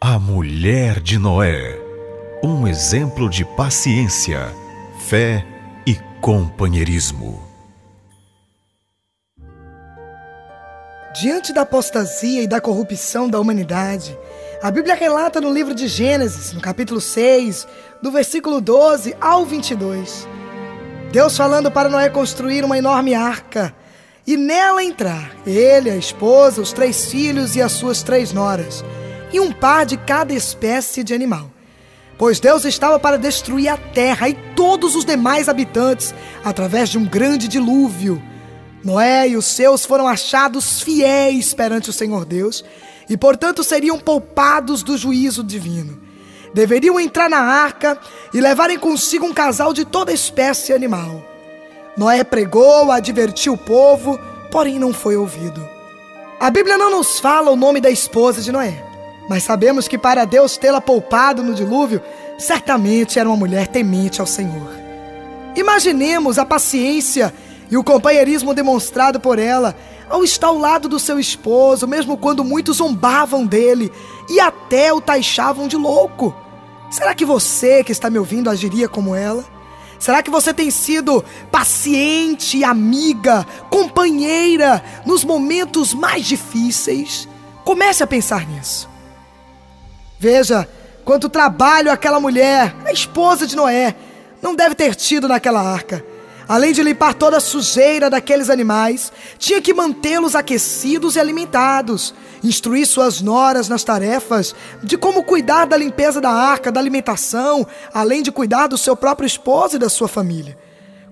A mulher de Noé, um exemplo de paciência, fé e companheirismo. Diante da apostasia e da corrupção da humanidade, a Bíblia relata no livro de Gênesis, no capítulo 6, do versículo 12 ao 22, Deus falando para Noé construir uma enorme arca e nela entrar ele, a esposa, os 3 filhos e as suas 3 noras, e um par de cada espécie de animal. Pois Deus estava para destruir a terra e todos os demais habitantes através de um grande dilúvio. Noé e os seus foram achados fiéis perante o Senhor Deus e, portanto, seriam poupados do juízo divino. Deveriam entrar na arca e levarem consigo um casal de toda espécie animal. Noé pregou, advertiu o povo, porém não foi ouvido. A Bíblia não nos fala o nome da esposa de Noé, mas sabemos que para Deus tê-la poupado no dilúvio, certamente era uma mulher temente ao Senhor. Imaginemos a paciência e o companheirismo demonstrado por ela ao estar ao lado do seu esposo, mesmo quando muitos zombavam dele e até o taxavam de louco. Será que você que está me ouvindo agiria como ela? Será que você tem sido paciente, amiga, companheira nos momentos mais difíceis? Comece a pensar nisso. Veja quanto trabalho aquela mulher, a esposa de Noé, não deve ter tido naquela arca. Além de limpar toda a sujeira daqueles animais, tinha que mantê-los aquecidos e alimentados, instruir suas noras nas tarefas de como cuidar da limpeza da arca, da alimentação, além de cuidar do seu próprio esposo e da sua família.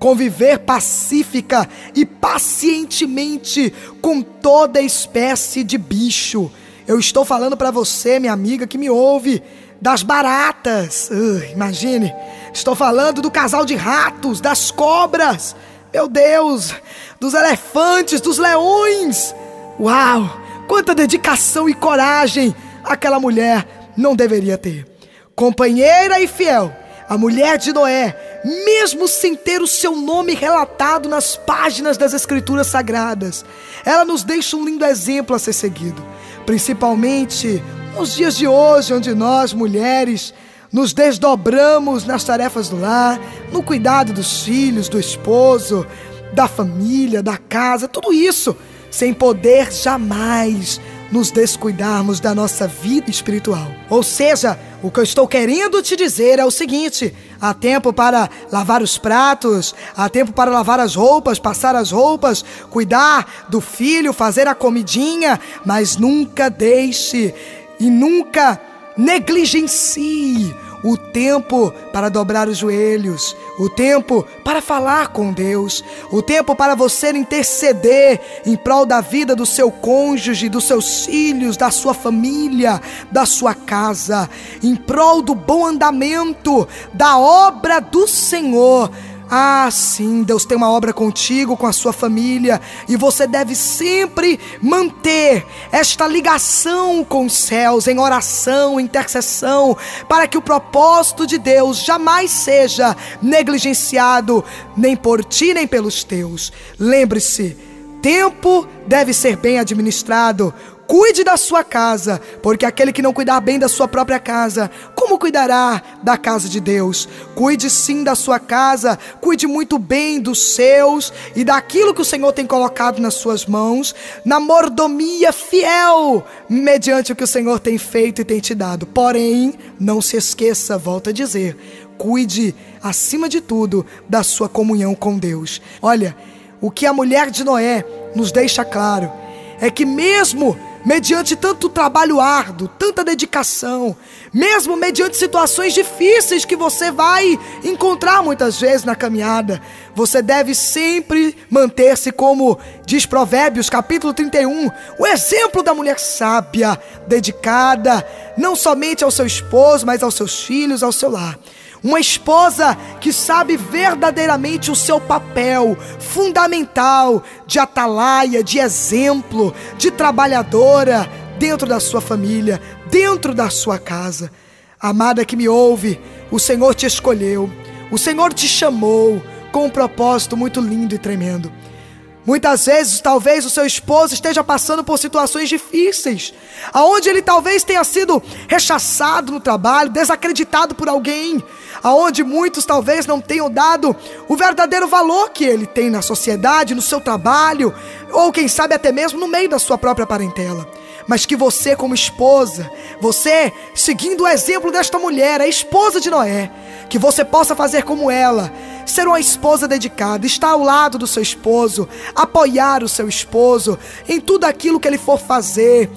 Conviver pacífica e pacientemente com toda espécie de bicho. Eu estou falando para você, minha amiga que me ouve, das baratas. Imagine, estou falando do casal de ratos, das cobras, meu Deus, dos elefantes, dos leões. Uau, quanta dedicação e coragem aquela mulher não deveria ter. Companheira e fiel, a mulher de Noé, mesmo sem ter o seu nome relatado nas páginas das Escrituras Sagradas, ela nos deixa um lindo exemplo a ser seguido. Principalmente nos dias de hoje, onde nós, mulheres, nos desdobramos nas tarefas do lar, no cuidado dos filhos, do esposo, da família, da casa, tudo isso, sem poder jamais nos descuidarmos da nossa vida espiritual. Ou seja, o que eu estou querendo te dizer é o seguinte: há tempo para lavar os pratos, há tempo para lavar as roupas, passar as roupas, cuidar do filho, fazer a comidinha, mas nunca deixe e nunca negligencie o tempo para dobrar os joelhos, o tempo para falar com Deus, o tempo para você interceder em prol da vida do seu cônjuge, dos seus filhos, da sua família, da sua casa, em prol do bom andamento da obra do Senhor. Ah, sim, Deus tem uma obra contigo, com a sua família, e você deve sempre manter esta ligação com os céus, em oração, intercessão, para que o propósito de Deus jamais seja negligenciado, nem por ti, nem pelos teus. Lembre-se, tempo deve ser bem administrado. Cuide da sua casa, porque aquele que não cuidar bem da sua própria casa, como cuidará da casa de Deus? Cuide sim da sua casa, cuide muito bem dos seus e daquilo que o Senhor tem colocado nas suas mãos, na mordomia fiel, mediante o que o Senhor tem feito e tem te dado. Porém, não se esqueça, volto a dizer, cuide, acima de tudo, da sua comunhão com Deus. Olha, o que a mulher de Noé nos deixa claro é que mesmo mediante tanto trabalho árduo, tanta dedicação, mesmo mediante situações difíceis que você vai encontrar muitas vezes na caminhada, você deve sempre manter-se, como diz Provérbios capítulo 31, o exemplo da mulher sábia, dedicada não somente ao seu esposo, mas aos seus filhos, ao seu lar. Uma esposa que sabe verdadeiramente o seu papel fundamental de atalaia, de exemplo, de trabalhadora dentro da sua família, dentro da sua casa. Amada que me ouve, o Senhor te escolheu, o Senhor te chamou com um propósito muito lindo e tremendo. Muitas vezes, talvez o seu esposo esteja passando por situações difíceis, aonde ele talvez tenha sido rechaçado no trabalho, desacreditado por alguém, aonde muitos talvez não tenham dado o verdadeiro valor que ele tem na sociedade, no seu trabalho, ou quem sabe até mesmo no meio da sua própria parentela. Mas que você, como esposa, você, seguindo o exemplo desta mulher, a esposa de Noé, que você possa fazer como ela, ser uma esposa dedicada, estar ao lado do seu esposo, apoiar o seu esposo em tudo aquilo que ele for fazer,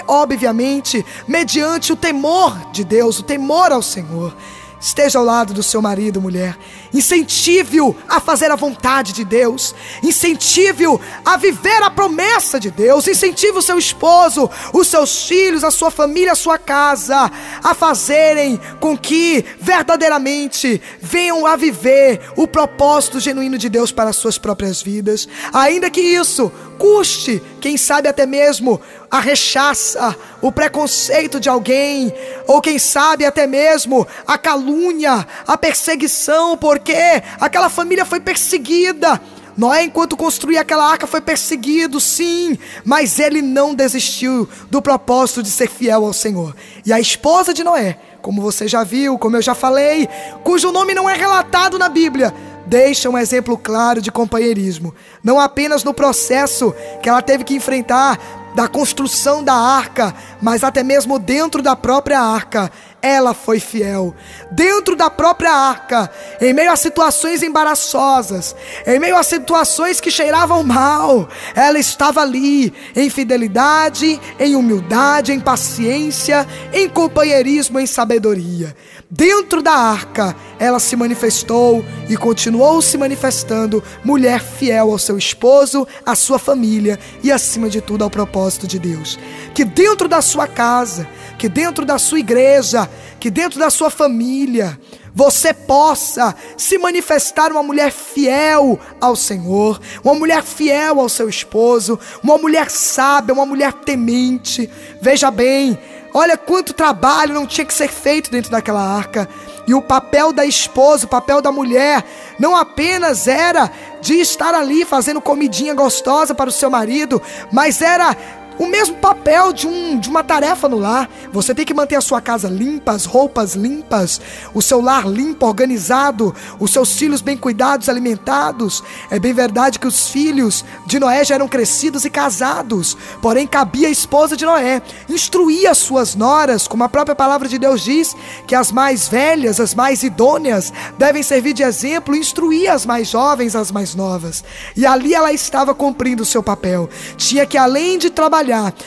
obviamente, mediante o temor de Deus, o temor ao Senhor. Esteja ao lado do seu marido, mulher. Incentive-o a fazer a vontade de Deus. Incentive-o a viver a promessa de Deus. Incentive o seu esposo, os seus filhos, a sua família, a sua casa, a fazerem com que verdadeiramente venham a viver o propósito genuíno de Deus para as suas próprias vidas. Ainda que isso custe, quem sabe até mesmo a rechaça, o preconceito de alguém, ou quem sabe até mesmo a calúnia, a perseguição, porque aquela família foi perseguida. Noé, enquanto construía aquela arca, foi perseguido, sim, mas ele não desistiu do propósito de ser fiel ao Senhor. E a esposa de Noé, como você já viu, como eu já falei, cujo nome não é relatado na Bíblia, deixa um exemplo claro de companheirismo, não apenas no processo que ela teve que enfrentar da construção da arca, mas até mesmo dentro da própria arca, ela foi fiel. Dentro da própria arca, em meio a situações embaraçosas, em meio a situações que cheiravam mal, ela estava ali, em fidelidade, em humildade, em paciência, em companheirismo, em sabedoria. Dentro da arca, ela se manifestou e continuou se manifestando, mulher fiel ao seu esposo, à sua família e, acima de tudo, ao propósito de Deus. Que dentro da sua casa, que dentro da sua igreja, que dentro da sua família, você possa se manifestar uma mulher fiel ao Senhor, uma mulher fiel ao seu esposo, uma mulher sábia, uma mulher temente. Veja bem, olha quanto trabalho não tinha que ser feito dentro daquela arca. E o papel da esposa, o papel da mulher, não apenas era de estar ali fazendo comidinha gostosa para o seu marido, mas era o mesmo papel de uma tarefa no lar. Você tem que manter a sua casa limpa, as roupas limpas, o seu lar limpo, organizado, os seus filhos bem cuidados, alimentados. É bem verdade que os filhos de Noé já eram crescidos e casados, porém cabia à esposa de Noé instruir as suas noras, como a própria palavra de Deus diz, que as mais velhas, as mais idôneas, devem servir de exemplo e instruir as mais jovens, as mais novas. E ali ela estava cumprindo o seu papel. Tinha que, além de trabalhar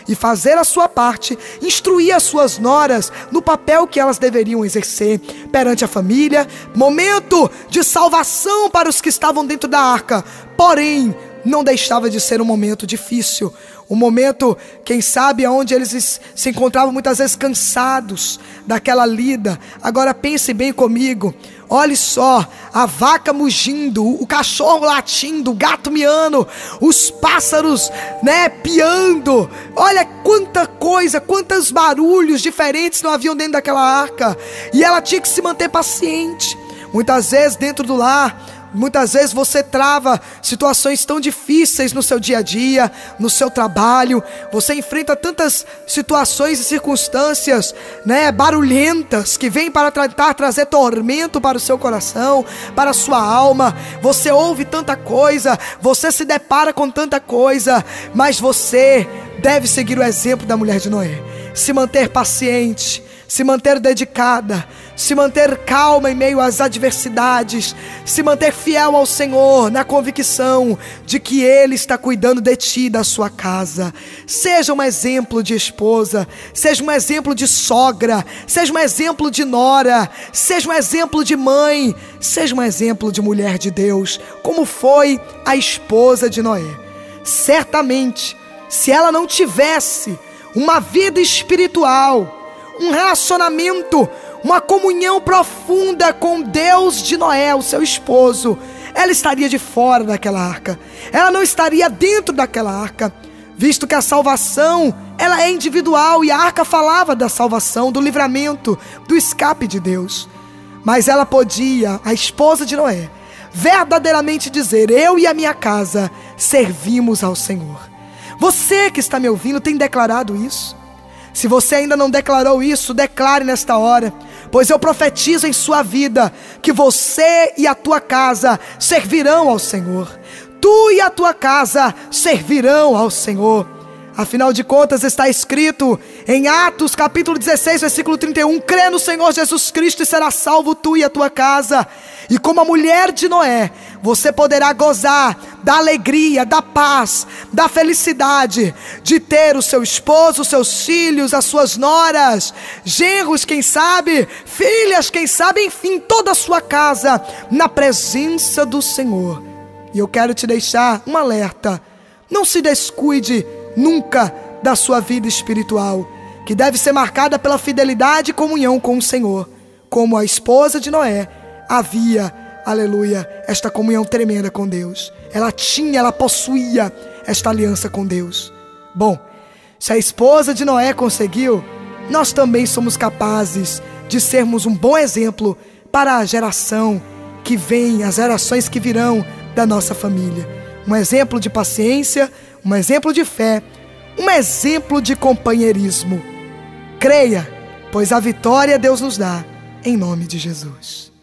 e fazer a sua parte, instruir as suas noras no papel que elas deveriam exercer perante a família. Momento de salvação para os que estavam dentro da arca, porém não deixava de ser um momento difícil, um momento, quem sabe, onde eles se encontravam muitas vezes cansados daquela lida. Agora pense bem comigo, olhe só, a vaca mugindo, o cachorro latindo, o gato miando, os pássaros, piando. Olha quanta coisa, quantos barulhos diferentes não haviam dentro daquela arca. E ela tinha que se manter paciente. Muitas vezes dentro do lar, muitas vezes você trava situações tão difíceis no seu dia a dia, no seu trabalho. Você enfrenta tantas situações e circunstâncias, barulhentas, que vêm para tentar trazer tormento para o seu coração, para a sua alma. Você ouve tanta coisa, você se depara com tanta coisa, mas você deve seguir o exemplo da mulher de Noé. Se manter paciente, se manter dedicada, se manter calma em meio às adversidades, se manter fiel ao Senhor na convicção de que Ele está cuidando de ti e da sua casa. Seja um exemplo de esposa, seja um exemplo de sogra, seja um exemplo de nora, seja um exemplo de mãe, seja um exemplo de mulher de Deus, como foi a esposa de Noé. Certamente, se ela não tivesse uma vida espiritual, um relacionamento, uma comunhão profunda com Deus de Noé, o seu esposo, ela estaria de fora daquela arca. Ela não estaria dentro daquela arca, visto que a salvação, ela é individual, e a arca falava da salvação, do livramento, do escape de Deus. Mas ela podia, a esposa de Noé, verdadeiramente dizer: eu e a minha casa servimos ao Senhor. Você que está me ouvindo tem declarado isso? Se você ainda não declarou isso, declare nesta hora, pois eu profetizo em sua vida que você e a tua casa servirão ao Senhor. Tu e a tua casa servirão ao Senhor. Afinal de contas, está escrito em Atos capítulo 16, versículo 31, crê no Senhor Jesus Cristo e será salvo tu e a tua casa. E como a mulher de Noé, você poderá gozar da alegria, da paz, da felicidade de ter o seu esposo, os seus filhos, as suas noras, genros, quem sabe, filhas, quem sabe, enfim, toda a sua casa na presença do Senhor. E eu quero te deixar um alerta: não se descuide nunca da sua vida espiritual, que deve ser marcada pela fidelidade e comunhão com o Senhor. Como a esposa de Noé havia, aleluia, esta comunhão tremenda com Deus. Ela possuía esta aliança com Deus. Bom, se a esposa de Noé conseguiu, nós também somos capazes de sermos um bom exemplo para a geração que vem, as gerações que virão da nossa família. Um exemplo de paciência, um exemplo de fé, um exemplo de companheirismo. Creia, pois a vitória Deus nos dá, em nome de Jesus.